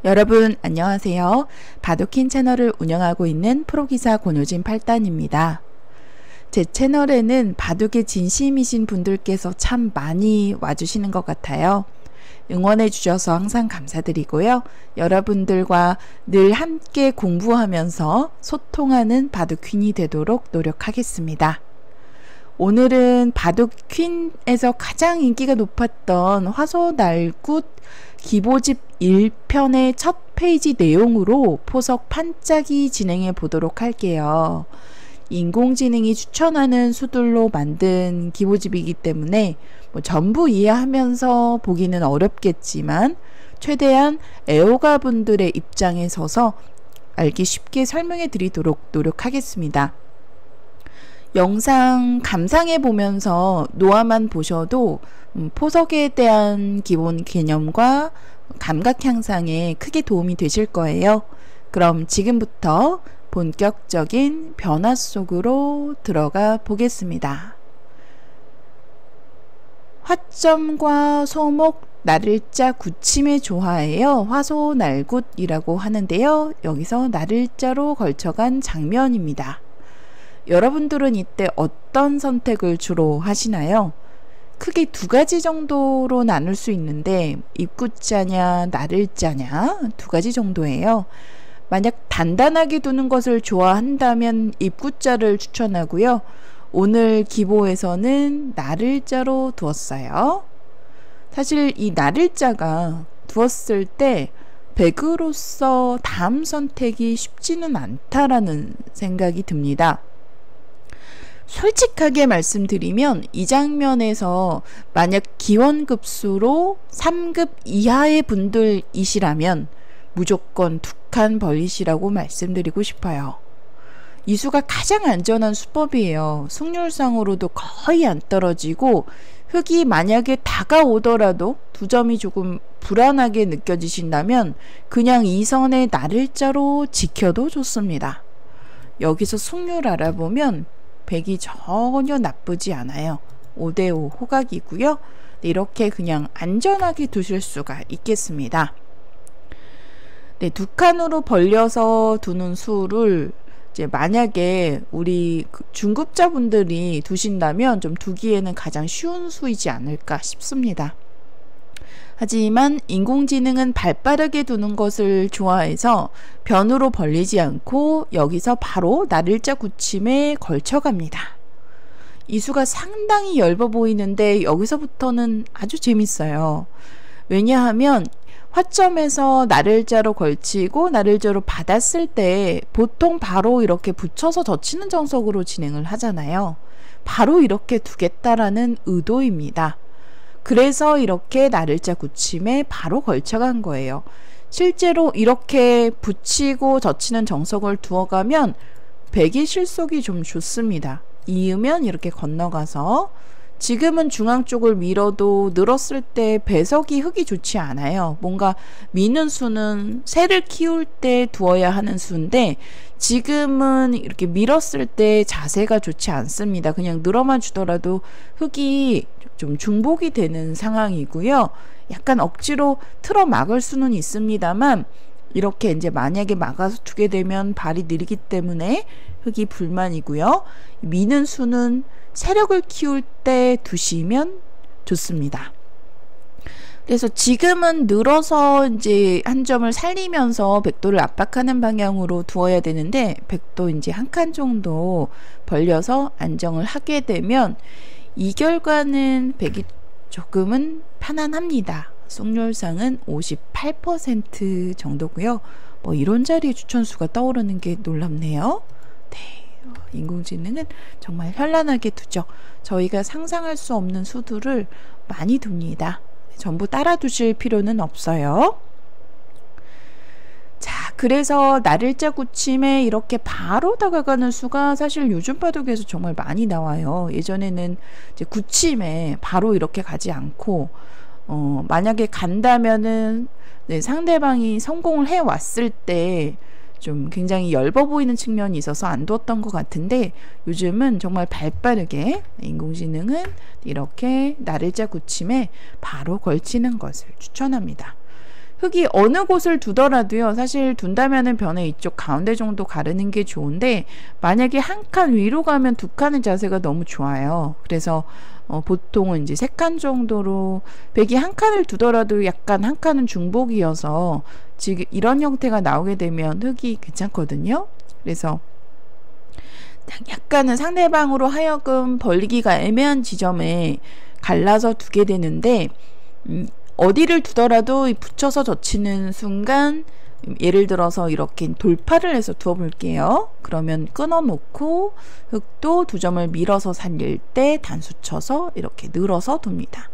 여러분 안녕하세요. 바둑킨 채널을 운영하고 있는 프로기사 권효진 8단입니다. 제 채널에는 바둑에 진심이신 분들께서 참 많이 와주시는 것 같아요. 응원해 주셔서 항상 감사드리고요. 여러분들과 늘 함께 공부하면서 소통하는 바둑퀸이 되도록 노력하겠습니다. 오늘은 바둑퀸에서 가장 인기가 높았던 화소날굿 기보집 1편의 첫 페이지 내용으로 포석 판짜기 진행해 보도록 할게요. 인공지능이 추천하는 수들로 만든 기보집이기 때문에 전부 이해하면서 보기는 어렵겠지만 최대한 애호가 분들의 입장에 서서 알기 쉽게 설명해 드리도록 노력하겠습니다. 영상 감상해 보면서 노화만 보셔도 포석에 대한 기본 개념과 감각 향상에 크게 도움이 되실 거예요. 그럼 지금부터 본격적인 변화 속으로 들어가 보겠습니다. 화점과 소목, 나를자 굳힘의 조화예요. 화소날굿이라고 하는데요. 여기서 나를자로 걸쳐간 장면입니다. 여러분들은 이때 어떤 선택을 주로 하시나요? 크게 두 가지 정도로 나눌 수 있는데 입구자냐 나를자냐 두 가지 정도예요. 만약 단단하게 두는 것을 좋아한다면 입구자를 추천하고요. 오늘 기보에서는 나를자로 두었어요. 사실 이 나를자가 두었을 때 백으로서 다음 선택이 쉽지는 않다라는 생각이 듭니다. 솔직하게 말씀드리면 이 장면에서 만약 기원급수로 3급 이하의 분들이시라면 무조건 두 칸 벌리시라고 말씀드리고 싶어요. 이 수가 가장 안전한 수법이에요. 승률상으로도 거의 안 떨어지고 흙이 만약에 다가오더라도 두 점이 조금 불안하게 느껴지신다면 그냥 이 선의 나를자로 지켜도 좋습니다. 여기서 승률 알아보면 100이 전혀 나쁘지 않아요. 5대5 호각이고요. 이렇게 그냥 안전하게 두실 수가 있겠습니다. 네, 두 칸으로 벌려서 두는 수를 이제 만약에 우리 중급자분들이 두신다면 좀 두기에는 가장 쉬운 수이지 않을까 싶습니다. 하지만 인공지능은 발빠르게 두는 것을 좋아해서 변으로 벌리지 않고 여기서 바로 나를자 굳힘에 걸쳐갑니다. 이 수가 상당히 엷어 보이는데 여기서부터는 아주 재밌어요. 왜냐하면 화점에서 나를자로 걸치고 나를자로 받았을 때 보통 바로 이렇게 붙여서 젖히는 정석으로 진행을 하잖아요. 바로 이렇게 두겠다라는 의도입니다. 그래서 이렇게 나를자 굳힘에 바로 걸쳐간 거예요. 실제로 이렇게 붙이고 젖히는 정석을 두어가면 백의 실속이 좀 좋습니다. 이으면 이렇게 건너가서 지금은 중앙 쪽을 밀어도 늘었을 때 배석이 흙이 좋지 않아요. 뭔가 미는 수는 새를 키울 때 두어야 하는 수인데 지금은 이렇게 밀었을 때 자세가 좋지 않습니다. 그냥 늘어만 주더라도 흙이 좀 중복이 되는 상황이고요. 약간 억지로 틀어 막을 수는 있습니다만 이렇게 이제 만약에 막아서 두게 되면 발이 느리기 때문에 흙이 불만이고요. 미는 수는 세력을 키울 때 두시면 좋습니다. 그래서 지금은 늘어서 이제 한 점을 살리면서 백도를 압박하는 방향으로 두어야 되는데 백도 이제 한 칸 정도 벌려서 안정을 하게 되면 이 결과는 백이 조금은 편안합니다. 승률상은 58% 정도고요. 뭐 이런 자리에 추천수가 떠오르는 게 놀랍네요. 네. 인공지능은 정말 현란하게 두죠. 저희가 상상할 수 없는 수들을 많이 둡니다. 전부 따라 두실 필요는 없어요. 자, 그래서 나를자 굳힘에 이렇게 바로 다가가는 수가 사실 요즘 바둑에서 정말 많이 나와요. 예전에는 이제 굳힘에 바로 이렇게 가지 않고 만약에 간다면은 네, 상대방이 성공을 해 왔을 때 좀 굉장히 엷어 보이는 측면이 있어서 안 두었던 것 같은데 요즘은 정말 발빠르게 인공지능은 이렇게 나를자 굳힘에 바로 걸치는 것을 추천합니다. 흙이 어느 곳을 두더라도요, 사실 둔다면은 변에 이쪽 가운데 정도 가르는 게 좋은데, 만약에 한 칸 위로 가면 두 칸의 자세가 너무 좋아요. 그래서 보통은 이제 3칸 정도로, 백이 한 칸을 두더라도 약간 한 칸은 중복이어서 지금 이런 형태가 나오게 되면 흙이 괜찮거든요. 그래서 약간은 상대방으로 하여금 벌리기가 애매한 지점에 갈라서 두게 되는데, 어디를 두더라도 붙여서 젖히는 순간, 예를 들어서 이렇게 돌파를 해서 두어 볼게요. 그러면 끊어 놓고 흙도 2점을 밀어서 살릴 때 단수 쳐서 이렇게 늘어서 둡니다.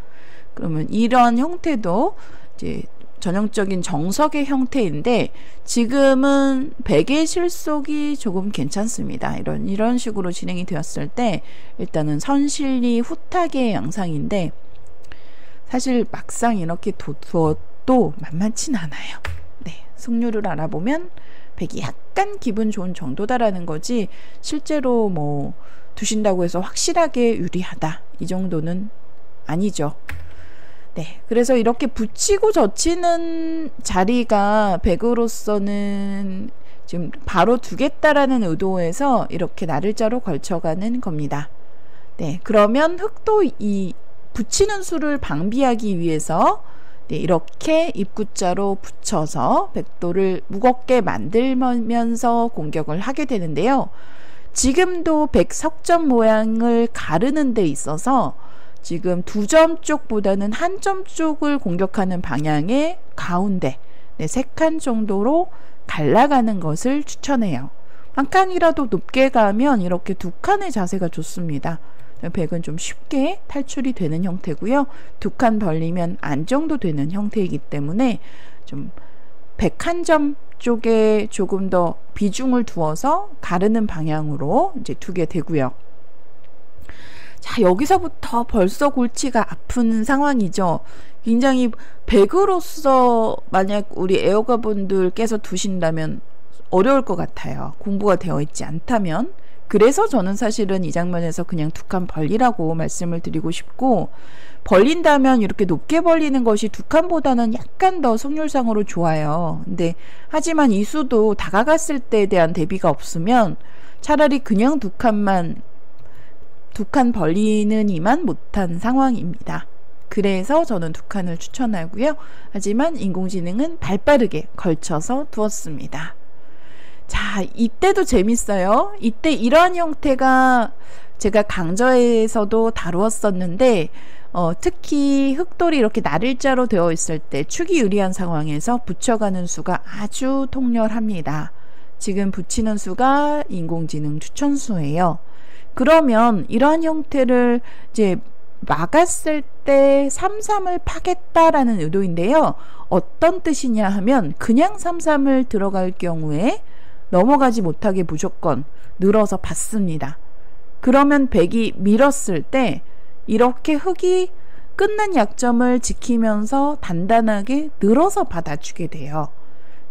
그러면 이런 형태도 이제 전형적인 정석의 형태인데, 지금은 백의 실속이 조금 괜찮습니다. 이런 식으로 진행이 되었을 때 일단은 선실리 후탁의 양상인데, 사실 막상 이렇게 두어도 만만치 않아요. 네, 승률을 알아보면 백이 약간 기분 좋은 정도다라는 거지, 실제로 뭐 두신다고 해서 확실하게 유리하다, 이 정도는 아니죠. 네, 그래서 이렇게 붙이고 젖히는 자리가 백으로서는 지금 바로 두겠다라는 의도에서 이렇게 나를자로 걸쳐가는 겁니다. 네, 그러면 흙도 이 붙이는 수를 방비하기 위해서 이렇게 입구자로 붙여서 백도를 무겁게 만들면서 공격을 하게 되는데요. 지금도 백 석점 모양을 가르는 데 있어서 지금 2점 쪽보다는 1점 쪽을 공격하는 방향의 가운데 3칸 정도로 갈라가는 것을 추천해요. 한 칸이라도 높게 가면 이렇게 2칸의 자세가 좋습니다. 백은 좀 쉽게 탈출이 되는 형태고요. 2칸 벌리면 안정도 되는 형태이기 때문에 좀 백 한 점 쪽에 조금 더 비중을 두어서 가르는 방향으로 이제 두게 되고요. 자, 여기서부터 벌써 골치가 아픈 상황이죠. 굉장히 백으로서 만약 우리 애호가분들께서 두신다면 어려울 것 같아요. 공부가 되어 있지 않다면. 그래서 저는 사실은 이 장면에서 그냥 2칸 벌리라고 말씀을 드리고 싶고, 벌린다면 이렇게 높게 벌리는 것이 2칸보다는 약간 더 승률상으로 좋아요. 근데 하지만 이 수도 다가갔을 때에 대한 대비가 없으면 차라리 그냥 2칸 벌리는 이만 못한 상황입니다. 그래서 저는 2칸을 추천하고요. 하지만 인공지능은 발빠르게 걸쳐서 두었습니다. 자, 이때도 재밌어요. 이때 이러한 형태가 제가 강좌에서도 다루었었는데, 특히 흙돌이 이렇게 나를자로 되어 있을 때 축이 유리한 상황에서 붙여가는 수가 아주 통렬합니다. 지금 붙이는 수가 인공지능 추천수예요. 그러면 이러한 형태를 이제 막았을 때 3-3을 파겠다라는 의도인데요. 어떤 뜻이냐 하면, 그냥 3-3을 들어갈 경우에 넘어가지 못하게 무조건 늘어서 받습니다. 그러면 백이 밀었을 때 이렇게 흙이 끊는 약점을 지키면서 단단하게 늘어서 받아주게 돼요.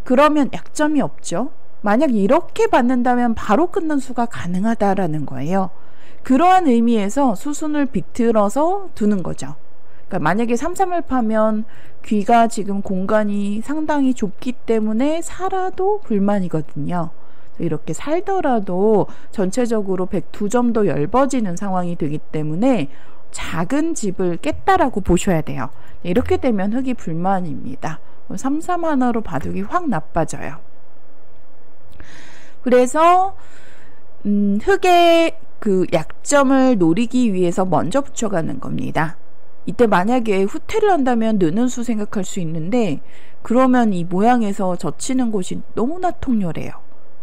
그러면 약점이 없죠. 만약 이렇게 받는다면 바로 끊는 수가 가능하다라는 거예요. 그러한 의미에서 수순을 비틀어서 두는 거죠. 그러니까 만약에 3-3을 파면 귀가 지금 공간이 상당히 좁기 때문에 살아도 불만이거든요. 이렇게 살더라도 전체적으로 102점도 엷어지는 상황이 되기 때문에 작은 집을 깼다라고 보셔야 돼요. 이렇게 되면 흙이 불만입니다. 3-3 하나로 바둑이 확 나빠져요. 그래서 흙의 그 약점을 노리기 위해서 먼저 붙여가는 겁니다. 이때 만약에 후퇴를 한다면 느는 수 생각할 수 있는데, 그러면 이 모양에서 젖히는 곳이 너무나 통렬해요.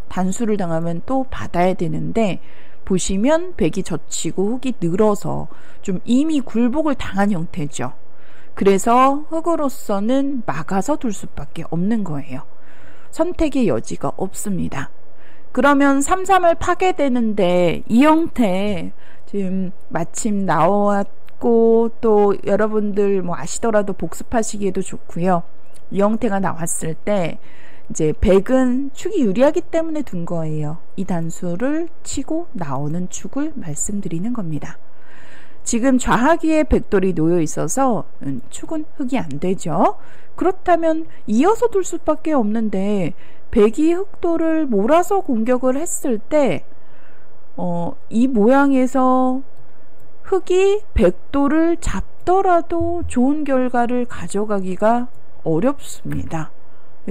단수를 당하면 또 받아야 되는데, 보시면 백이 젖히고 흙이 늘어서 좀 이미 굴복을 당한 형태죠. 그래서 흙으로서는 막아서 둘 수밖에 없는 거예요. 선택의 여지가 없습니다. 그러면 3-3을 파게 되는데, 이 형태 지금 마침 나왔고, 또 여러분들 뭐 아시더라도 복습하시기에도 좋고요. 이 형태가 나왔을 때 이제 백은 축이 유리하기 때문에 둔 거예요. 이 단수를 치고 나오는 축을 말씀드리는 겁니다. 지금 좌하기에 백돌이 놓여 있어서 축은 흑이 안 되죠. 그렇다면 이어서 둘 수밖에 없는데 백이 흑돌을 몰아서 공격을 했을 때 이 모양에서 흑이 백돌을 잡더라도 좋은 결과를 가져가기가 어렵습니다.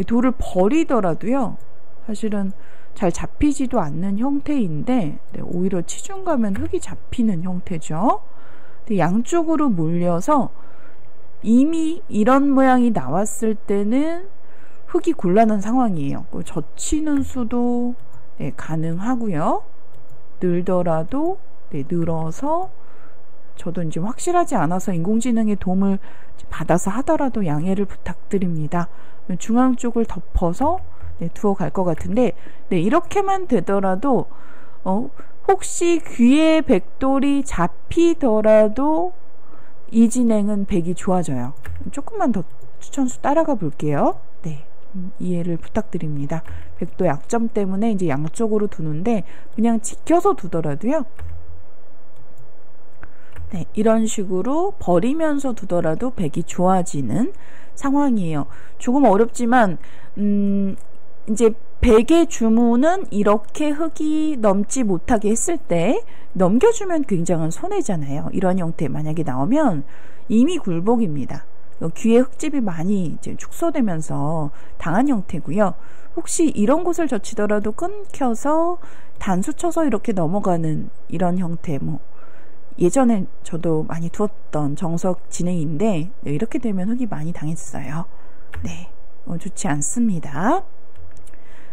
돌을 버리더라도요, 사실은 잘 잡히지도 않는 형태인데, 오히려 치중 가면 흑이 잡히는 형태죠. 양쪽으로 몰려서 이미 이런 모양이 나왔을 때는 흑이 곤란한 상황이에요. 젖히는 수도 가능하고요. 늘더라도 늘어서, 저도 이제 확실하지 않아서 인공지능의 도움을 받아서 하더라도 양해를 부탁드립니다. 중앙 쪽을 덮어서 두어 갈 것 같은데, 이렇게만 되더라도 혹시 귀에 백돌이 잡히더라도 이 진행은 백이 좋아져요. 조금만 더 추천수 따라가 볼게요. 네, 이해를 부탁드립니다. 백도 약점 때문에 이제 양쪽으로 두는데 그냥 지켜서 두더라도요, 네, 이런 식으로 버리면서 두더라도 백이 좋아지는 상황이에요. 조금 어렵지만 이제 백의 주문은 이렇게 흑이 넘지 못하게 했을 때 넘겨주면 굉장한 손해잖아요. 이런 형태 만약에 나오면 이미 굴복입니다. 귀에 흑집이 많이 이제 축소되면서 당한 형태고요. 혹시 이런 곳을 젖히더라도 끊겨서 단수 쳐서 이렇게 넘어가는 이런 형태, 예전에 저도 많이 두었던 정석 진행인데, 이렇게 되면 흑이 많이 당했어요. 네, 좋지 않습니다.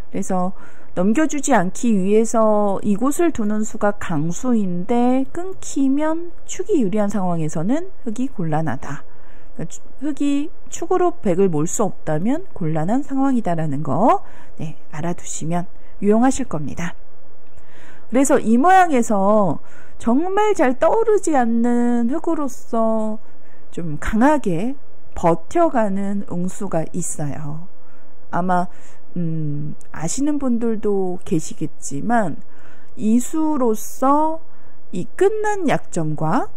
그래서 넘겨주지 않기 위해서 이곳을 두는 수가 강수인데 끊기면 축이 유리한 상황에서는 흑이 곤란하다. 그러니까 흑이 축으로 백을 몰 수 없다면 곤란한 상황이다라는 거, 네, 알아두시면 유용하실 겁니다. 그래서 이 모양에서 정말 잘 떠오르지 않는 흑으로서 좀 강하게 버텨가는 응수가 있어요. 아마 아시는 분들도 계시겠지만, 이수로서 이 끊는 약점과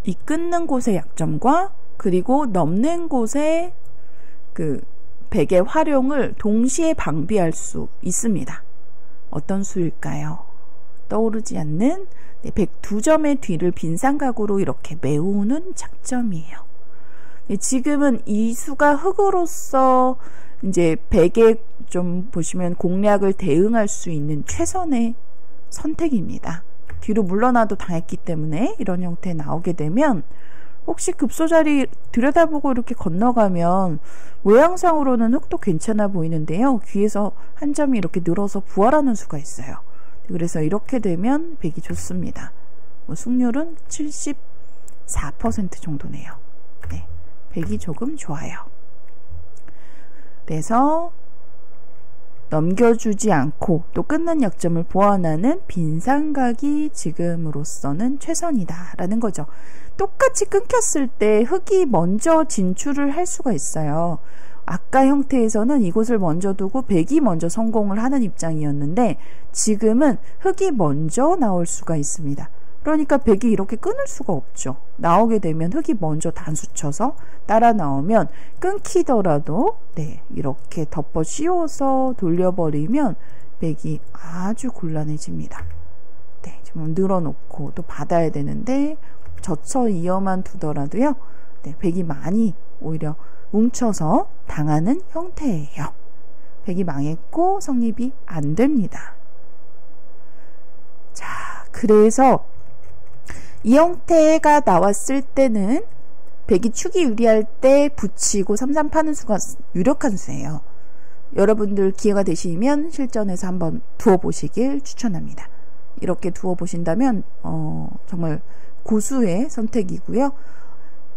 이 끊는 곳의 약점과 그리고 넘는 곳의 그 백의 활용을 동시에 방비할 수 있습니다. 어떤 수일까요? 떠오르지 않는 백 두 점의 뒤를 빈삼각으로 이렇게 메우는 작점이에요. 지금은 이 수가 흑으로서 이제 백에 좀 보시면 공략을 대응할 수 있는 최선의 선택입니다. 뒤로 물러나도 당했기 때문에 이런 형태 나오게 되면, 혹시 급소자리 들여다보고 이렇게 건너가면 모양상으로는 흑도 괜찮아 보이는데요, 귀에서 한 점이 이렇게 늘어서 부활하는 수가 있어요. 그래서 이렇게 되면 백이 좋습니다. 승률은 74% 정도네요. 네, 백이 조금 좋아요. 그래서 넘겨주지 않고 또 끊는 약점을 보완하는 빈삼각이 지금으로서는 최선이다 라는 거죠. 똑같이 끊겼을 때 흑이 먼저 진출을 할 수가 있어요. 아까 형태에서는 이곳을 먼저 두고 백이 먼저 성공을 하는 입장이었는데, 지금은 흑이 먼저 나올 수가 있습니다. 그러니까 백이 이렇게 끊을 수가 없죠. 나오게 되면 흑이 먼저 단수 쳐서 따라 나오면 끊기더라도 이렇게 덮어 씌워서 돌려버리면 백이 아주 곤란해집니다. 좀 늘어놓고 또 받아야 되는데 젖혀 이어만 두더라도요, 백이 많이 오히려 뭉쳐서 당하는 형태예요. 백이 망했고 성립이 안 됩니다. 자, 그래서 이 형태가 나왔을 때는 백이 축이 유리할 때 붙이고 3-3 파는 수가 유력한 수예요. 여러분들 기회가 되시면 실전에서 한번 두어보시길 추천합니다. 이렇게 두어보신다면 정말 고수의 선택이고요.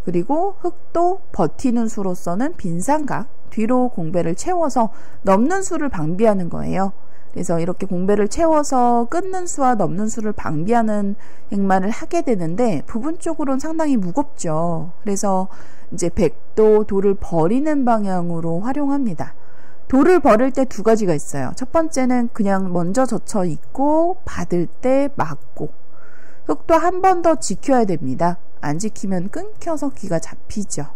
그리고 흑도 버티는 수로서는 빈삼각, 뒤로 공배를 채워서 넘는 수를 방비하는 거예요. 그래서 이렇게 공배를 채워서 끊는 수와 넘는 수를 방비하는 행마를 하게 되는데, 부분적으로는 상당히 무겁죠. 그래서 이제 백도 돌을 버리는 방향으로 활용합니다. 돌을 버릴 때 두 가지가 있어요. 첫 번째는 그냥 먼저 젖혀 있고 받을 때 맞고, 흙도 한 번 더 지켜야 됩니다. 안 지키면 끊겨서 귀가 잡히죠.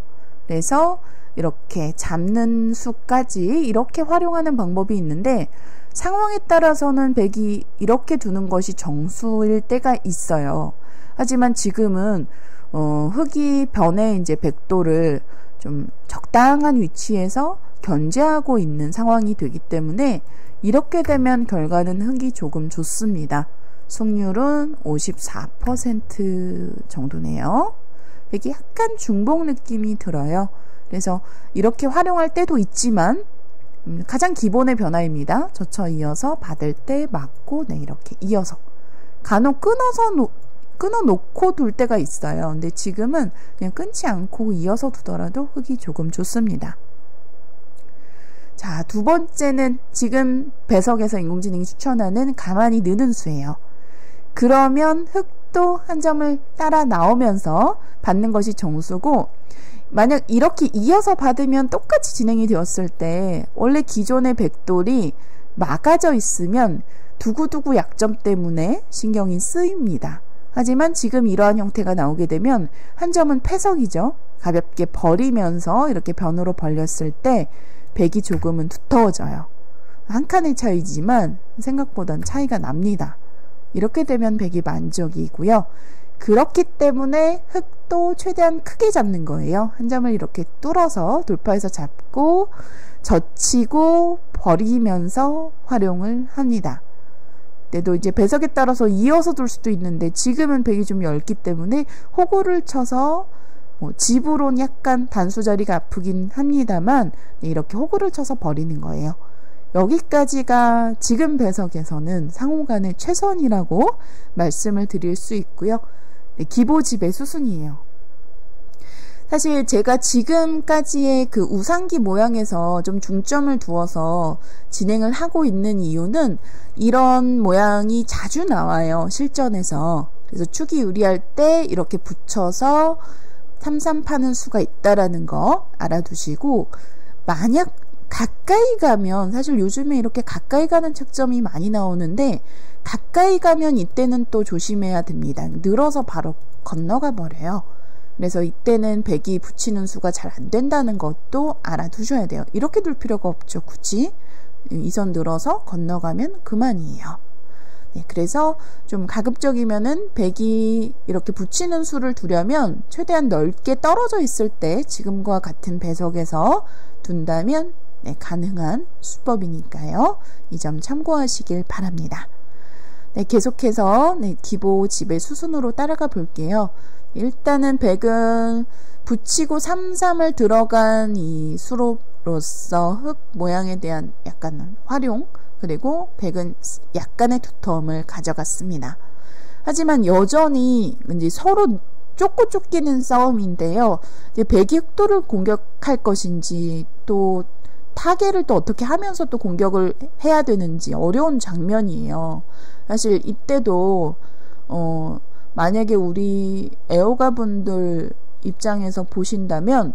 그래서 이렇게 잡는 수까지 이렇게 활용하는 방법이 있는데 상황에 따라서는 백이 이렇게 두는 것이 정수일 때가 있어요. 하지만 지금은 흙이 변에 이제 백도를 좀 적당한 위치에서 견제하고 있는 상황이 되기 때문에 이렇게 되면 결과는 흙이 조금 좋습니다. 승률은 54% 정도네요. 백이 약간 중복 느낌이 들어요. 그래서 이렇게 활용할 때도 있지만 가장 기본의 변화입니다. 젖혀 이어서 받을 때 맞고 이렇게 이어서 간혹 끊어놓고 둘 때가 있어요. 근데 지금은 그냥 끊지 않고 이어서 두더라도 흙이 조금 좋습니다. 자, 두 번째는 지금 배석에서 인공지능이 추천하는 가만히 느는 수예요. 그러면 흙도 한 점을 따라 나오면서 받는 것이 정수고, 만약 이렇게 이어서 받으면 똑같이 진행이 되었을 때 원래 기존의 백돌이 막아져 있으면 두구두구 약점 때문에 신경이 쓰입니다. 하지만 지금 이러한 형태가 나오게 되면 한 점은 패석이죠. 가볍게 버리면서 이렇게 변으로 벌렸을 때 백이 조금은 두터워져요. 한 칸의 차이지만 생각보단 차이가 납니다. 이렇게 되면 백이 만족이고요. 그렇기 때문에 흙도 최대한 크게 잡는 거예요. 한 점을 이렇게 뚫어서 돌파해서 잡고 젖히고 버리면서 활용을 합니다. 때도 이제 배석에 따라서 이어서 둘 수도 있는데 지금은 백이 좀 얇기 때문에 호구를 쳐서 집으로는 약간 단수 자리가 아프긴 합니다만 이렇게 호구를 쳐서 버리는 거예요. 여기까지가 지금 배석에서는 상호간의 최선이라고 말씀을 드릴 수 있고요. 기보집의 수순이에요. 사실 제가 지금까지의 그 우상기 모양에서 좀 중점을 두어서 진행을 하고 있는 이유는 이런 모양이 자주 나와요. 실전에서. 그래서 축이 유리할 때 이렇게 붙여서 삼삼파는 수가 있다라는 거 알아두시고, 만약 가까이 가면, 사실 요즘에 이렇게 가까이 가는 책점이 많이 나오는데 가까이 가면 이때는 또 조심해야 됩니다. 늘어서 바로 건너가 버려요. 그래서 이때는 백이 붙이는 수가 잘 안 된다는 것도 알아두셔야 돼요. 이렇게 둘 필요가 없죠. 굳이 이 선 늘어서 건너가면 그만이에요. 네, 그래서 좀 가급적이면은 백이 이렇게 붙이는 수를 두려면 최대한 넓게 떨어져 있을 때 지금과 같은 배석에서 둔다면 가능한 수법이니까요. 이 점 참고하시길 바랍니다. 네, 계속해서 기보집의 수순으로 따라가 볼게요. 일단은 백은 붙이고 3,3을 들어간 이 수로로서 흙 모양에 대한 약간 활용, 그리고 백은 약간의 두터움을 가져갔습니다. 하지만 여전히 이제 서로 쫓고 쫓기는 싸움인데요. 이제 백이 흙도를 공격할 것인지 또 타겟을 또 어떻게 하면서 또 공격을 해야 되는지 어려운 장면이에요. 사실 이때도 만약에 우리 애호가 분들 입장에서 보신다면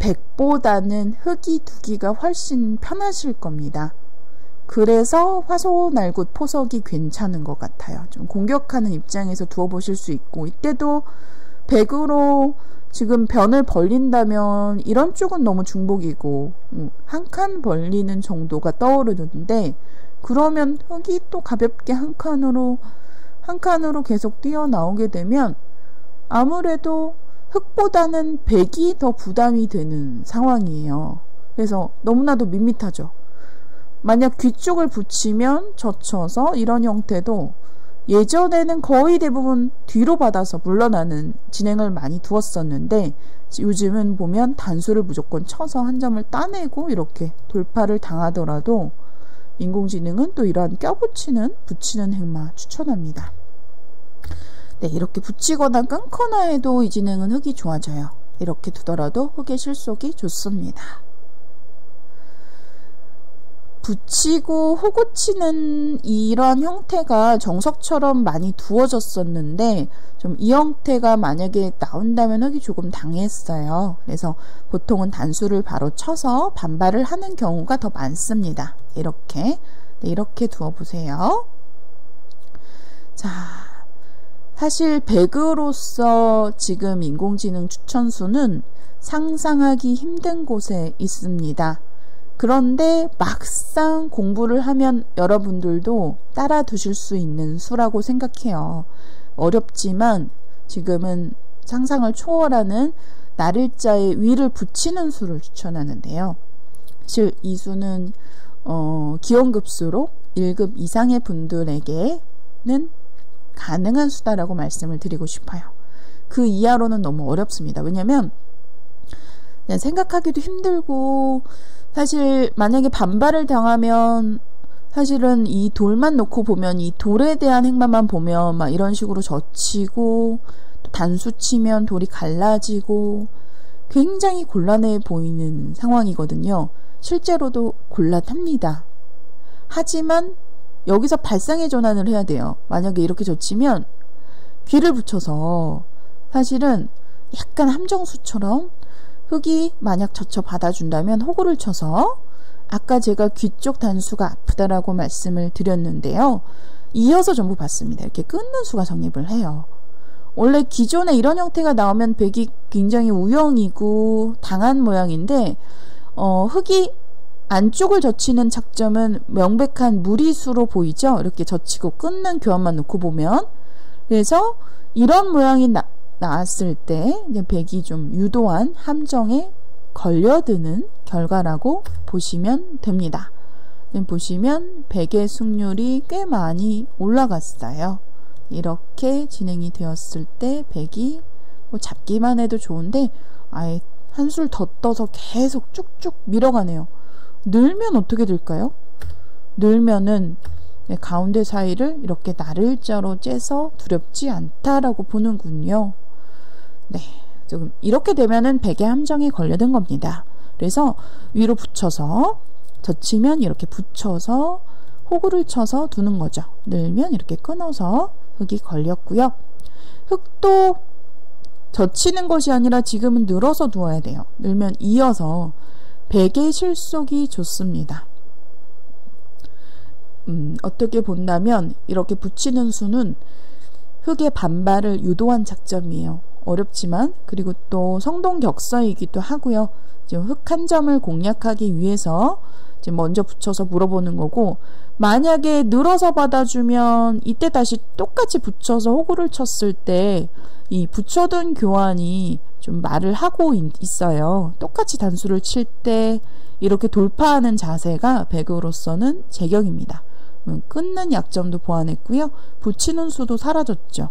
백보다는 흙이 두기가 훨씬 편하실 겁니다. 그래서 화소날굿 포석이 괜찮은 것 같아요. 좀 공격하는 입장에서 두어보실 수 있고, 이때도 백으로 지금 변을 벌린다면 이런 쪽은 너무 중복이고 한 칸 벌리는 정도가 떠오르는데, 그러면 흙이 또 가볍게 한 칸으로 계속 뛰어나오게 되면 아무래도 흙보다는 백이 더 부담이 되는 상황이에요. 그래서 너무나도 밋밋하죠. 만약 귀 쪽을 붙이면 젖혀서 이런 형태도 예전에는 거의 대부분 뒤로 받아서 물러나는 진행을 많이 두었었는데, 요즘은 보면 단수를 무조건 쳐서 한 점을 따내고 이렇게 돌파를 당하더라도 인공지능은 또 이러한 붙이는 행마 추천합니다. 네, 이렇게 붙이거나 끊거나 해도 이 진행은 흙이 좋아져요. 이렇게 두더라도 흙의 실속이 좋습니다. 붙이고 호구 치는 이런 형태가 정석처럼 많이 두어졌었는데 좀 이 형태가 만약에 나온다면 흙이 조금 당했어요. 그래서 보통은 단수를 바로 쳐서 반발을 하는 경우가 더 많습니다. 이렇게 두어보세요. 자, 사실 배그로서 지금 인공지능 추천수는 상상하기 힘든 곳에 있습니다. 그런데 막상 공부를 하면 여러분들도 따라 두실 수 있는 수라고 생각해요. 어렵지만 지금은 상상을 초월하는 날일자의 위를 붙이는 수를 추천하는데요. 사실 이 수는 기원급수로 1급 이상의 분들에게는 가능한 수다라고 말씀을 드리고 싶어요. 그 이하로는 너무 어렵습니다. 왜냐면 그냥 생각하기도 힘들고, 사실 만약에 반발을 당하면 사실은 이 돌만 놓고 보면, 이 돌에 대한 행만만 보면 막 이런 식으로 젖히고, 또 단수 치면 돌이 갈라지고 굉장히 곤란해 보이는 상황이거든요. 실제로도 곤란합니다. 하지만 여기서 발상의 전환을 해야 돼요. 만약에 이렇게 젖히면 귀를 붙여서, 사실은 약간 함정수처럼 흙이 만약 젖혀 받아준다면 호구를 쳐서, 아까 제가 귀 쪽 단수가 아프다라고 말씀을 드렸는데요. 이어서 전부 봤습니다. 이렇게 끊는 수가 성립을 해요. 원래 기존에 이런 형태가 나오면 백이 굉장히 우영이고 당한 모양인데, 흙이 안쪽을 젖히는 작점은 명백한 무리수로 보이죠? 이렇게 젖히고 끊는 교환만 놓고 보면. 그래서 이런 모양이 나왔을 때 이제 백이 좀 유도한 함정에 걸려드는 결과라고 보시면 됩니다. 보시면 백의 승률이 꽤 많이 올라갔어요. 이렇게 진행이 되었을 때 백이 뭐 잡기만 해도 좋은데 아예 한술 더 떠서 계속 쭉쭉 밀어가네요. 늘면 어떻게 될까요? 늘면은 가운데 사이를 이렇게 날일자로 째서 두렵지 않다라고 보는군요. 네, 조금 이렇게 되면은 백의 함정에 걸려든 겁니다. 그래서 위로 붙여서, 젖히면 이렇게 붙여서 호구를 쳐서 두는 거죠. 늘면 이렇게 끊어서 흙이 걸렸고요. 흙도 젖히는 것이 아니라 지금은 늘어서 두어야 돼요. 늘면 이어서 백의 실속이 좋습니다. 어떻게 본다면 이렇게 붙이는 수는 흙의 반발을 유도한 작점이에요. 어렵지만, 그리고 또 성동격서이기도 하고요. 흙 한 점을 공략하기 위해서 먼저 붙여서 물어보는 거고, 만약에 늘어서 받아주면 이때 다시 똑같이 붙여서 호구를 쳤을 때 이 붙여둔 교환이 좀 말을 하고 있어요. 똑같이 단수를 칠 때 이렇게 돌파하는 자세가 백으로서는 제격입니다. 끊는 약점도 보완했고요. 붙이는 수도 사라졌죠.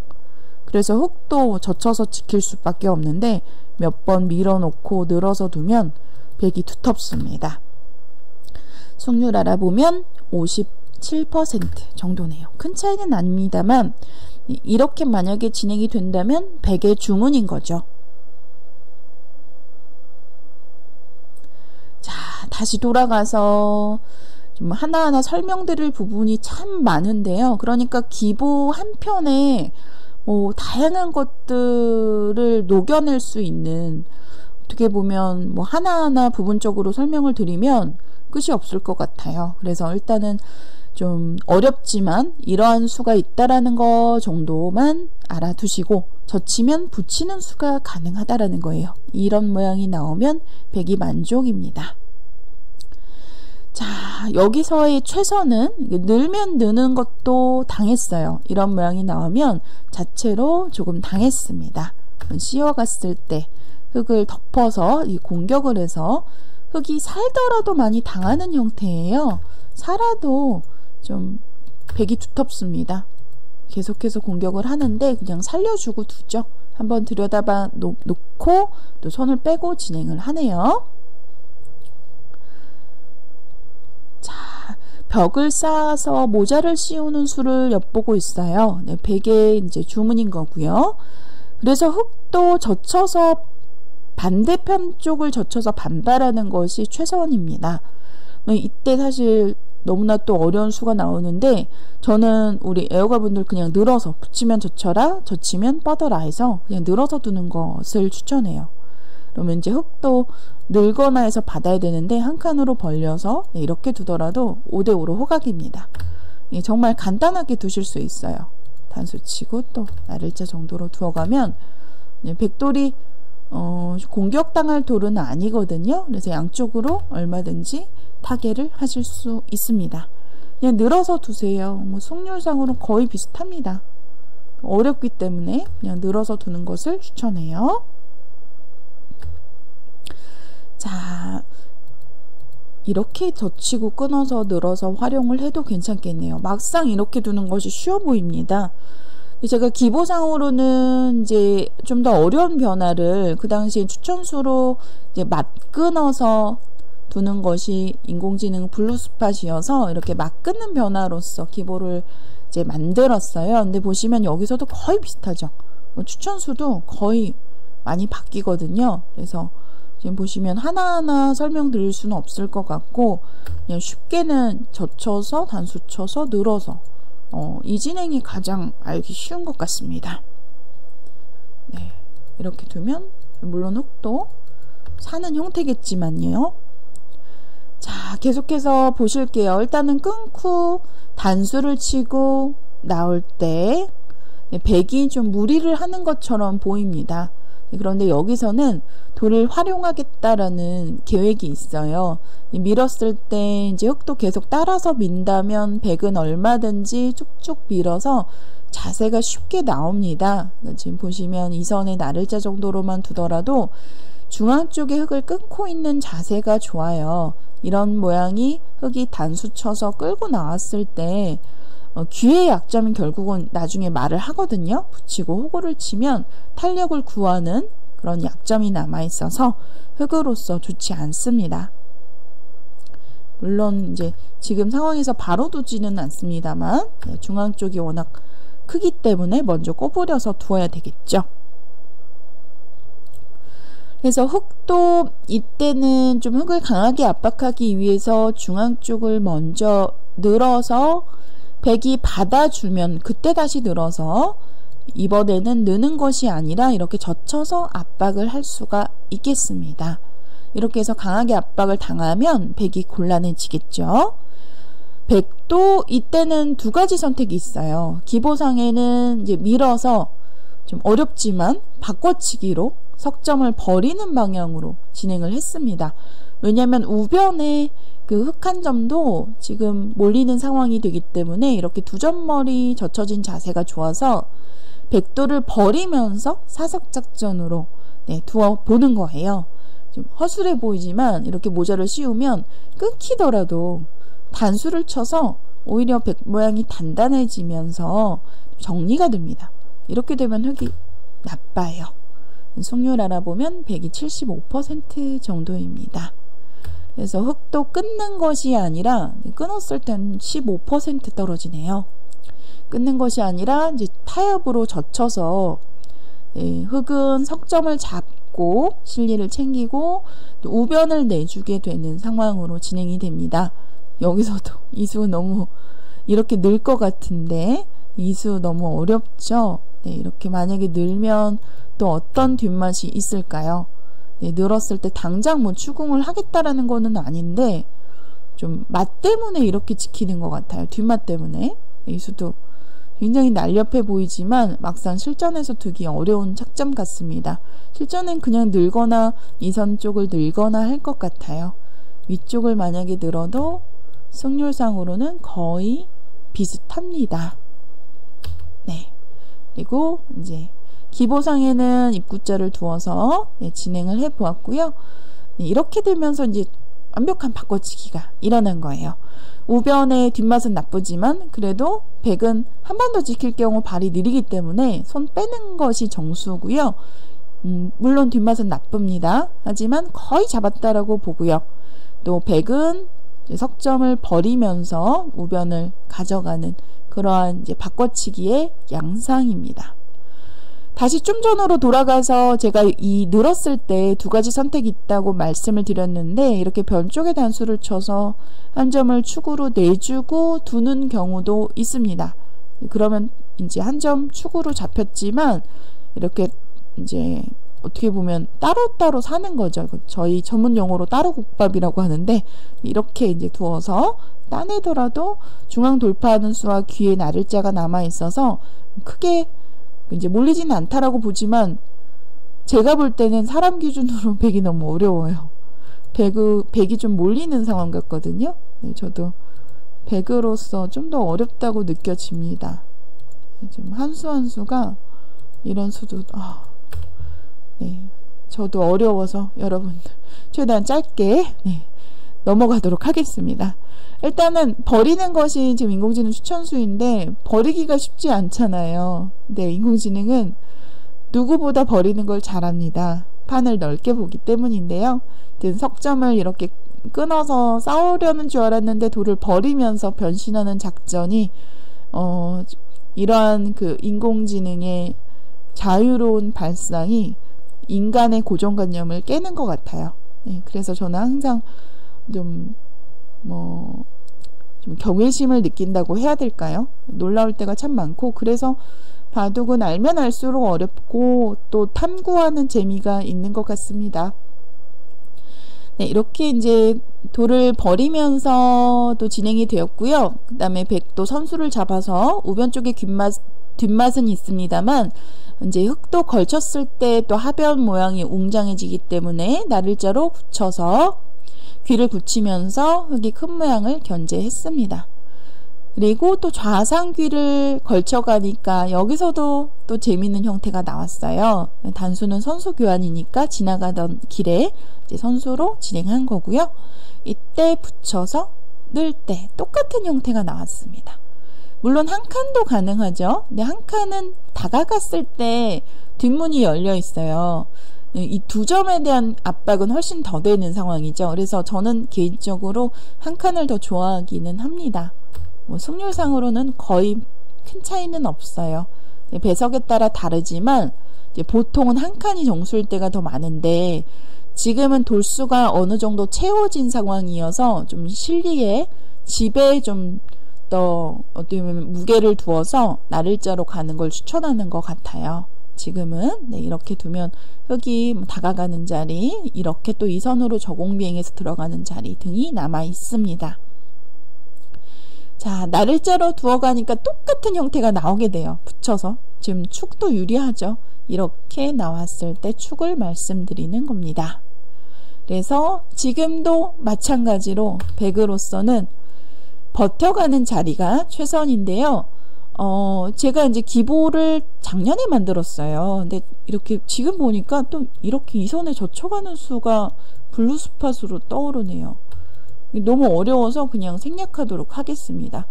그래서 흙도 젖혀서 지킬 수밖에 없는데 몇 번 밀어놓고 늘어서 두면 백이 두텁습니다. 승률 알아보면 57% 정도네요. 큰 차이는 아닙니다만 이렇게 만약에 진행이 된다면 백의 중운인 거죠. 자, 다시 돌아가서 좀 하나하나 설명드릴 부분이 참 많은데요. 그러니까 기보 한 편에 다양한 것들을 녹여낼 수 있는, 어떻게 보면 하나하나 부분적으로 설명을 드리면 끝이 없을 것 같아요. 그래서 일단은 좀 어렵지만 이러한 수가 있다라는 거 정도만 알아두시고, 젖히면 붙이는 수가 가능하다라는 거예요. 이런 모양이 나오면 백이 만족입니다. 자, 여기서의 최선은 늘면 느는 것도 당했어요. 이런 모양이 나오면 자체로 조금 당했습니다. 씌워갔을 때 흙을 덮어서 이 공격을 해서 흙이 살더라도 많이 당하는 형태예요. 살아도 좀 백이 두텁습니다. 계속해서 공격을 하는데 그냥 살려주고 두죠. 한번 들여다봐 놓고 또 손을 빼고 진행을 하네요. 자, 벽을 쌓아서 모자를 씌우는 수를 엿보고 있어요. 네, 백의 이제 주문인 거고요. 그래서 흙도 젖혀서 반대편 쪽을 젖혀서 반발하는 것이 최선입니다. 이때 사실 너무나 또 어려운 수가 나오는데, 저는 우리 애호가분들 그냥 늘어서 붙이면 젖혀라, 젖히면 뻗어라 해서 그냥 늘어서 두는 것을 추천해요. 그러면 이제 흙도 늘거나 해서 받아야 되는데 한 칸으로 벌려서 이렇게 두더라도 5대5로 호각입니다. 정말 간단하게 두실 수 있어요. 단수 치고 또 날일자 정도로 두어가면 백돌이 공격당할 돌은 아니거든요. 그래서 양쪽으로 얼마든지 타개를 하실 수 있습니다. 그냥 늘어서 두세요. 뭐 승률상으로 거의 비슷합니다. 어렵기 때문에 그냥 늘어서 두는 것을 추천해요. 자, 이렇게 젖히고 끊어서 늘어서 활용을 해도 괜찮겠네요. 막상 이렇게 두는 것이 쉬워 보입니다. 제가 기보상으로는 이제 좀 더 어려운 변화를 그 당시에 추천수로 이제 끊어서 두는 것이 인공지능 블루스팟이어서 이렇게 막 끊는 변화로서 기보를 이제 만들었어요. 근데 보시면 여기서도 거의 비슷하죠. 추천수도 거의 많이 바뀌거든요. 그래서 지금 보시면 하나하나 설명드릴 수는 없을 것 같고 그냥 쉽게는 젖혀서 단수 쳐서 늘어서 이 진행이 가장 알기 쉬운 것 같습니다. 네, 이렇게 두면 물론 흙도 사는 형태겠지만요. 자, 계속해서 보실게요. 일단은 끊고 단수를 치고 나올 때 백이 좀 무리를 하는 것처럼 보입니다. 그런데 여기서는 돌을 활용하겠다라는 계획이 있어요. 밀었을 때 이제 흙도 계속 따라서 민다면 백은 얼마든지 쭉쭉 밀어서 자세가 쉽게 나옵니다. 지금 보시면 이 선의 날일자 정도로만 두더라도 중앙 쪽에 흙을 끊고 있는 자세가 좋아요. 이런 모양이 흙이 단수 쳐서 끌고 나왔을 때 귀의 약점은 결국은 나중에 말을 하거든요. 붙이고 호구를 치면 탄력을 구하는 그런 약점이 남아있어서 흙으로서 좋지 않습니다. 물론 이제 지금 상황에서 바로 두지는 않습니다만 중앙 쪽이 워낙 크기 때문에 먼저 꼬부려서 두어야 되겠죠. 그래서 흙도 이때는 좀 흙을 강하게 압박하기 위해서 중앙 쪽을 먼저 늘어서 백이 받아주면 그때 다시 늘어서 이번에는 느는 것이 아니라 이렇게 젖혀서 압박을 할 수가 있겠습니다. 이렇게 해서 강하게 압박을 당하면 백이 곤란해지겠죠. 백도 이때는 두 가지 선택이 있어요. 기보상에는 이제 밀어서 좀 어렵지만 바꿔치기로 석점을 버리는 방향으로 진행을 했습니다. 왜냐하면 우변에 그 흙 한 점도 지금 몰리는 상황이 되기 때문에 이렇게 두 점머리 젖혀진 자세가 좋아서 백도를 버리면서 사석작전으로 두어 보는 거예요. 좀 허술해 보이지만 이렇게 모자를 씌우면 끊기더라도 단수를 쳐서 오히려 백 모양이 단단해지면서 정리가 됩니다. 이렇게 되면 흙이 나빠요. 승률 알아보면 백이 75% 정도입니다. 그래서 흙도 끊는 것이 아니라 끊었을 땐 15% 떨어지네요. 끊는 것이 아니라 이제 타협으로 젖혀서 흙은 석점을 잡고 실리를 챙기고 우변을 내주게 되는 상황으로 진행이 됩니다. 여기서도 이수 너무 이렇게 늘 것 같은데 이수 너무 어렵죠. 이렇게 만약에 늘면 또 어떤 뒷맛이 있을까요? 늘었을 때 당장 뭐 추궁을 하겠다라는 거는 아닌데 좀 맛 때문에 이렇게 지키는 것 같아요. 뒷맛 때문에. 이수도 굉장히 날렵해 보이지만 막상 실전에서 두기 어려운 착점 같습니다. 실전엔 그냥 늘거나 이선 쪽을 늘거나 할 것 같아요. 위쪽을 만약에 늘어도 승률상으로는 거의 비슷합니다. 네. 그리고 이제 기보상에는 입구자를 두어서 진행을 해 보았고요. 이렇게 되면서 이제 완벽한 바꿔치기가 일어난 거예요. 우변의 뒷맛은 나쁘지만 그래도 백은 한 번 더 지킬 경우 발이 느리기 때문에 손 빼는 것이 정수고요. 물론 뒷맛은 나쁩니다. 하지만 거의 잡았다라고 보고요. 또 백은 석점을 버리면서 우변을 가져가는 그러한 이제 바꿔치기의 양상입니다. 다시 좀 전으로 돌아가서 제가 이 늘었을 때 두 가지 선택이 있다고 말씀을 드렸는데 이렇게 변 쪽에 단수를 쳐서 한 점을 축으로 내주고 두는 경우도 있습니다. 그러면 이제 한 점 축으로 잡혔지만 이렇게 이제 어떻게 보면 따로따로 사는 거죠. 저희 전문 용어로 따로국밥이라고 하는데, 이렇게 이제 두어서 따내더라도 중앙 돌파하는 수와 귀에 나를자가 남아 있어서 크게 이제 몰리지는 않다라고 보지만, 제가 볼 때는 사람 기준으로 백이 너무 어려워요. 백이 좀 몰리는 상황 같거든요. 네, 저도 백으로서 좀 더 어렵다고 느껴집니다. 지금 한 수 한 수가 이런 수도 네, 저도 어려워서 여러분들 최대한 짧게 넘어가도록 하겠습니다. 일단은 버리는 것이 지금 인공지능 추천수인데 버리기가 쉽지 않잖아요. 네, 인공지능은 누구보다 버리는 걸 잘합니다. 판을 넓게 보기 때문인데요. 석점을 이렇게 끊어서 싸우려는 줄 알았는데 돌을 버리면서 변신하는 작전이 이러한 그 인공지능의 자유로운 발상이 인간의 고정관념을 깨는 것 같아요. 네, 그래서 저는 항상 좀 경외심을 느낀다고 해야 될까요? 놀라울 때가 참 많고, 그래서 바둑은 알면 알수록 어렵고 또 탐구하는 재미가 있는 것 같습니다. 네, 이렇게 이제 돌을 버리면서 또 진행이 되었고요. 그 다음에 백도 선수를 잡아서 우변 쪽에 뒷맛은 있습니다만, 이제 흙도 걸쳤을 때 또 하변 모양이 웅장해지기 때문에 나를자로 붙여서 귀를 붙이면서 흙이 큰 모양을 견제했습니다. 그리고 또 좌상 귀를 걸쳐가니까 여기서도 또 재미있는 형태가 나왔어요. 단수는 선수 교환이니까 지나가던 길에 이제 선수로 진행한 거고요. 이때 붙여서 넣을 때 똑같은 형태가 나왔습니다. 물론 한 칸도 가능하죠. 근데 한 칸은 다가갔을 때 뒷문이 열려 있어요. 이 두 점에 대한 압박은 훨씬 더 되는 상황이죠. 그래서 저는 개인적으로 한 칸을 더 좋아하기는 합니다. 승률상으로는 거의 큰 차이는 없어요. 배석에 따라 다르지만 이제 보통은 한 칸이 정수일 때가 더 많은데, 지금은 돌수가 어느 정도 채워진 상황이어서 좀 실리에 집에 좀 더 어떻게 보면 무게를 두어서 나를자로 가는 걸 추천하는 것 같아요. 지금은 이렇게 두면 흙이 다가가는 자리, 이렇게 또 이 선으로 저공비행해서 들어가는 자리 등이 남아 있습니다. 자, 나를자로 두어가니까 똑같은 형태가 나오게 돼요. 붙여서. 지금 축도 유리하죠. 이렇게 나왔을 때 축을 말씀드리는 겁니다. 그래서 지금도 마찬가지로 백으로서는 버텨가는 자리가 최선인데요. 제가 이제 기보를 작년에 만들었어요. 근데 이렇게 지금 보니까 또 이렇게 이 선에 젖혀가는 수가 블루스팟으로 떠오르네요. 너무 어려워서 그냥 생략하도록 하겠습니다.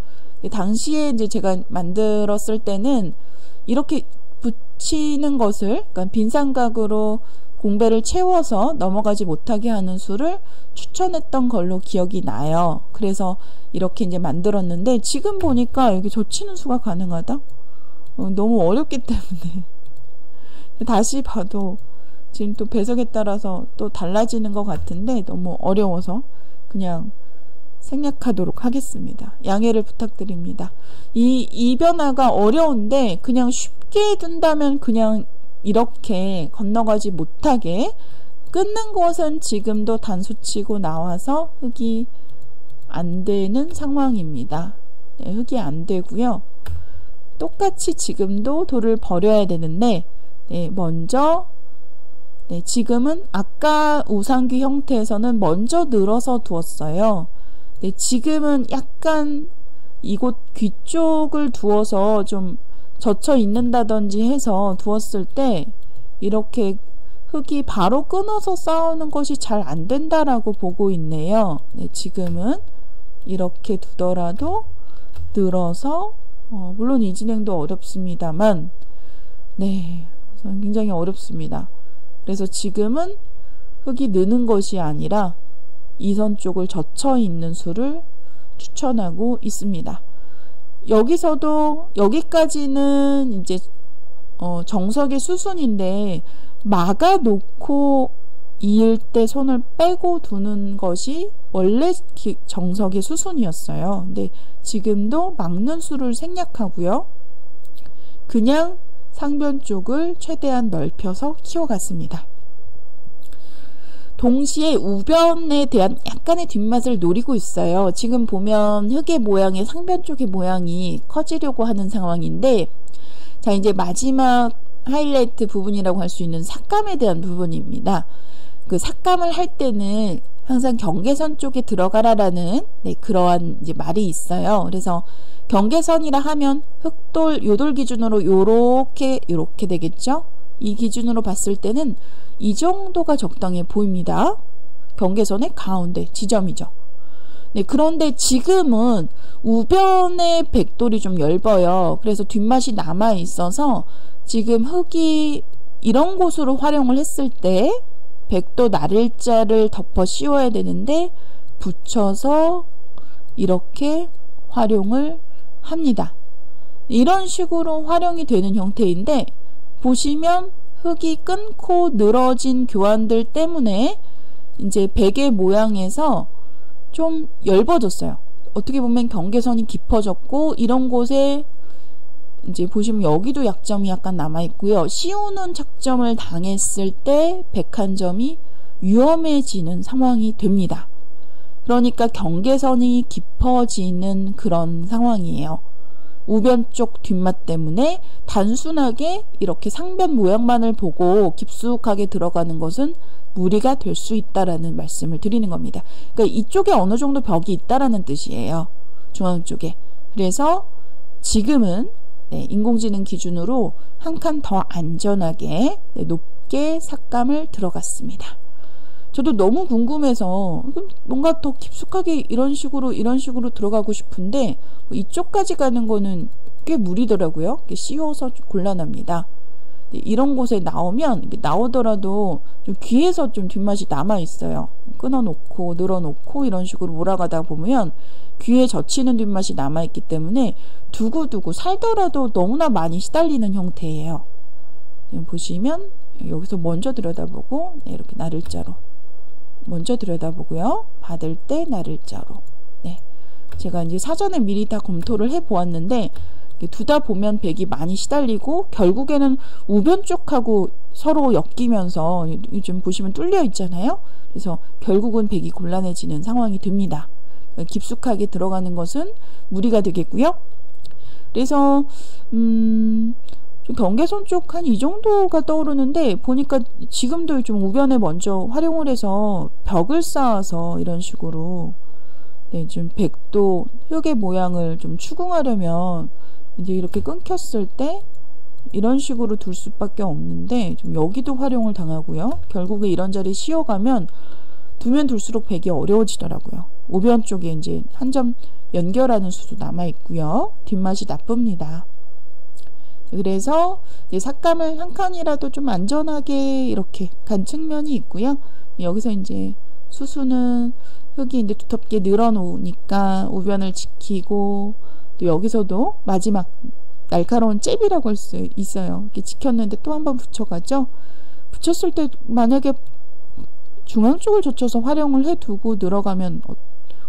당시에 이제 제가 만들었을 때는 이렇게 붙이는 것을, 그러니까 빈삼각으로 공배를 채워서 넘어가지 못하게 하는 수를 추천했던 걸로 기억이 나요. 그래서 이렇게 이제 만들었는데, 지금 보니까 여기 젖히는 수가 가능하다? 너무 어렵기 때문에 다시 봐도 지금 또 배석에 따라서 또 달라지는 것 같은데 너무 어려워서 그냥 생략하도록 하겠습니다. 양해를 부탁드립니다. 이 변화가 어려운데 그냥 쉽게 둔다면 그냥 이렇게 건너가지 못하게 끊는 것은 지금도 단수치고 나와서 흙이 안 되는 상황입니다. 네, 흙이 안 되고요. 똑같이 지금도 돌을 버려야 되는데, 먼저 지금은 아까 우상귀 형태에서는 먼저 늘어서 두었어요. 지금은 약간 이곳 귀 쪽을 두어서 좀 젖혀 있는다든지 해서 두었을 때 이렇게 흙이 바로 끊어서 싸우는 것이 잘 안 된다라고 보고 있네요. 지금은 이렇게 두더라도 늘어서 물론 이 진행도 어렵습니다만 굉장히 어렵습니다. 그래서 지금은 흙이 느는 것이 아니라 이 선 쪽을 젖혀 있는 수를 추천하고 있습니다. 여기서도 여기까지는 이제 정석의 수순인데 막아 놓고 이을 때 손을 빼고 두는 것이 원래 정석의 수순이었어요. 근데 지금도 막는 수를 생략하고요. 그냥 상변 쪽을 최대한 넓혀서 키워갔습니다. 동시에 우변에 대한 약간의 뒷맛을 노리고 있어요. 지금 보면 흙의 모양의 상변 쪽의 모양이 커지려고 하는 상황인데, 자, 이제 마지막 하이라이트 부분이라고 할 수 있는 삭감에 대한 부분입니다. 그 삭감을 할 때는 항상 경계선 쪽에 들어가라라는 그러한 이제 말이 있어요. 그래서 경계선이라 하면 흑돌, 요돌 기준으로 요렇게 되겠죠? 이 기준으로 봤을 때는 이 정도가 적당해 보입니다. 경계선의 가운데 지점이죠. 네, 그런데 지금은 우변의 백돌이 좀 얇아요. 그래서 뒷맛이 남아 있어서 지금 흙이 이런 곳으로 활용을 했을 때 백도 나를자를 덮어 씌워야 되는데 붙여서 이렇게 활용을 합니다. 이런 식으로 활용이 되는 형태인데, 보시면 흙이 끊고 늘어진 교환들 때문에 이제 백의 모양에서 좀 얇아졌어요. 어떻게 보면 경계선이 깊어졌고, 이런 곳에 이제 보시면 여기도 약점이 약간 남아있고요. 씌우는 착점을 당했을 때 백 한 점이 위험해지는 상황이 됩니다. 그러니까 경계선이 깊어지는 그런 상황이에요. 우변 쪽 뒷맛 때문에 단순하게 이렇게 상변 모양만을 보고 깊숙하게 들어가는 것은 무리가 될 수 있다라는 말씀을 드리는 겁니다. 그러니까 이쪽에 어느 정도 벽이 있다라는 뜻이에요. 중앙 쪽에. 그래서 지금은 인공지능 기준으로 한 칸 더 안전하게 높게 삭감을 들어갔습니다. 저도 너무 궁금해서 뭔가 더 깊숙하게 이런 식으로 들어가고 싶은데 이쪽까지 가는 거는 꽤 무리더라고요. 씌워서 곤란합니다. 이런 곳에 나오더라도 좀 귀에서 좀 뒷맛이 남아 있어요. 끊어놓고 늘어놓고 이런 식으로 몰아가다 보면 귀에 젖히는 뒷맛이 남아 있기 때문에 두고두고 살더라도 너무나 많이 시달리는 형태예요. 보시면 여기서 먼저 들여다보고 이렇게 나를자로 먼저 들여다보고요. 받을 때 나를자로. 제가 이제 사전에 미리 다 검토를 해 보았는데 두다 보면 백이 많이 시달리고 결국에는 우변 쪽하고 서로 엮이면서 좀 보시면 뚫려 있잖아요. 그래서 결국은 백이 곤란해지는 상황이 됩니다. 깊숙하게 들어가는 것은 무리가 되겠고요. 그래서 좀 경계선 쪽 한 이 정도가 떠오르는데 보니까 지금도 좀 우변에 먼저 활용을 해서 벽을 쌓아서 이런 식으로 좀 백도 흙의 모양을 좀 추궁하려면 이제 이렇게 끊겼을 때 이런 식으로 둘 수밖에 없는데 좀 여기도 활용을 당하고요. 결국에 이런 자리에 씌워가면 두면 둘수록 백이 어려워지더라고요. 우변 쪽에 이제 한 점 연결하는 수도 남아 있고요. 뒷맛이 나쁩니다. 그래서 이제 삭감을 한 칸이라도 좀 안전하게 이렇게 간 측면이 있고요. 여기서 이제 수수는 흙이 이제 두텁게 늘어놓으니까 우변을 지키고, 또 여기서도 마지막 날카로운 잽이라고 할 수 있어요. 이렇게 지켰는데 또 한 번 붙여가죠. 붙였을 때 만약에 중앙 쪽을 젖혀서 활용을 해두고 늘어가면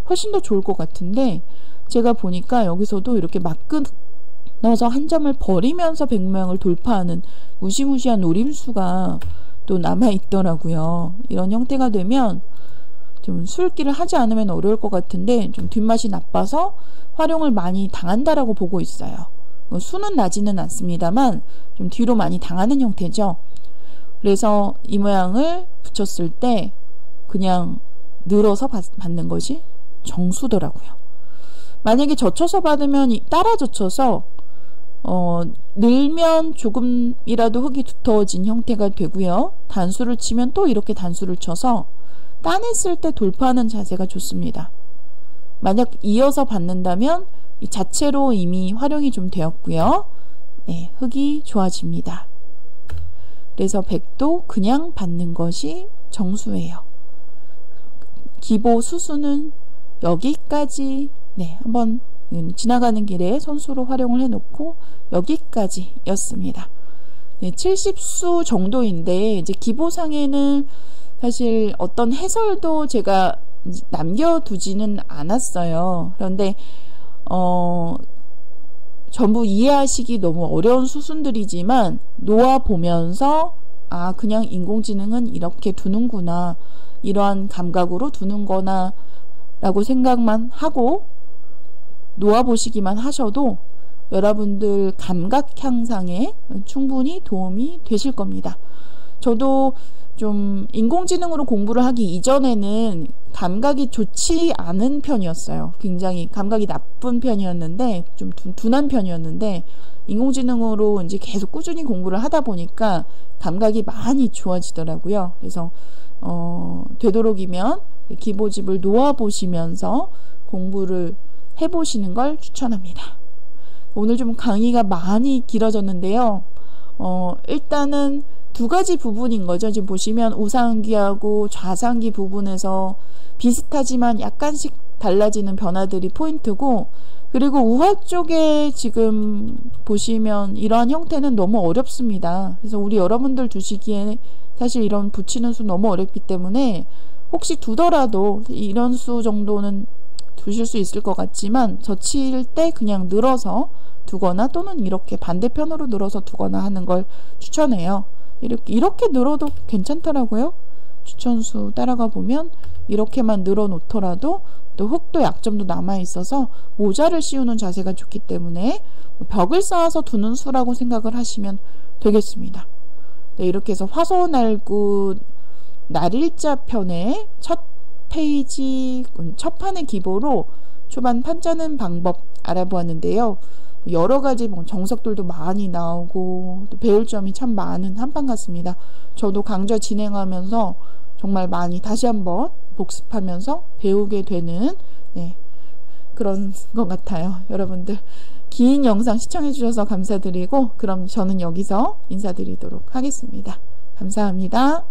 훨씬 더 좋을 것 같은데, 제가 보니까 여기서도 이렇게 막 끊어서 한 점을 버리면서 백 모양을 돌파하는 무시무시한 노림수가 또 남아있더라고요. 이런 형태가 되면 좀 수읽기를 하지 않으면 어려울 것 같은데 좀 뒷맛이 나빠서 활용을 많이 당한다라고 보고 있어요. 수는 나지는 않습니다만 좀 뒤로 많이 당하는 형태죠. 그래서 이 모양을 붙였을 때 그냥 늘어서 받는 것이 정수더라고요. 만약에 젖혀서 받으면 따라 젖혀서 늘면 조금이라도 흙이 두터워진 형태가 되고요. 단수를 치면 또 이렇게 단수를 쳐서 따냈을 때 돌파하는 자세가 좋습니다. 만약 이어서 받는다면 이 자체로 이미 활용이 좀 되었고요. 흙이 좋아집니다. 그래서 백도 그냥 받는 것이 정수예요. 기보 수수는 여기까지 한번 지나가는 길에 선수로 활용을 해놓고 여기까지 였습니다. 70수 정도인데 이제 기보상에는 사실 어떤 해설도 제가 남겨두지는 않았어요. 그런데 전부 이해하시기 너무 어려운 수순들이지만 놓아보면서 아, 그냥 인공지능은 이렇게 두는구나, 이러한 감각으로 두는거나 라고 생각만 하고 놓아보시기만 하셔도 여러분들 감각 향상에 충분히 도움이 되실 겁니다. 저도 좀 인공지능으로 공부를 하기 이전에는 감각이 좋지 않은 편이었어요. 굉장히 감각이 나쁜 편이었는데, 좀 둔한 편이었는데, 인공지능으로 이제 계속 꾸준히 공부를 하다 보니까 감각이 많이 좋아지더라고요. 그래서 되도록이면 기보집을 놓아보시면서 공부를 해보시는 걸 추천합니다. 오늘 좀 강의가 많이 길어졌는데요. 일단은 두 가지 부분인 거죠. 지금 보시면 우상기하고 좌상기 부분에서 비슷하지만 약간씩 달라지는 변화들이 포인트고, 그리고 우화 쪽에 지금 보시면 이러한 형태는 너무 어렵습니다. 그래서 우리 여러분들 두시기에 사실 이런 붙이는 수 너무 어렵기 때문에 혹시 두더라도 이런 수 정도는 두실 수 있을 것 같지만 젖힐 때 그냥 늘어서 두거나 또는 이렇게 반대편으로 늘어서 두거나 하는 걸 추천해요. 이렇게 늘어도 괜찮더라고요. 추천수 따라가 보면 이렇게만 늘어 놓더라도 또 흙도 약점도 남아있어서 모자를 씌우는 자세가 좋기 때문에 벽을 쌓아서 두는 수라고 생각을 하시면 되겠습니다. 네, 이렇게 해서 화소날구 날일자 편의 첫 페이지, 첫 판의 기보로 초반 판 짜는 방법 알아보았는데요. 여러 가지 정석들도 많이 나오고 또 배울 점이 참 많은 한판 같습니다. 저도 강좌 진행하면서 정말 많이 다시 한번 복습하면서 배우게 되는 그런 것 같아요. 여러분들 긴 영상 시청해 주셔서 감사드리고, 그럼 저는 여기서 인사드리도록 하겠습니다. 감사합니다.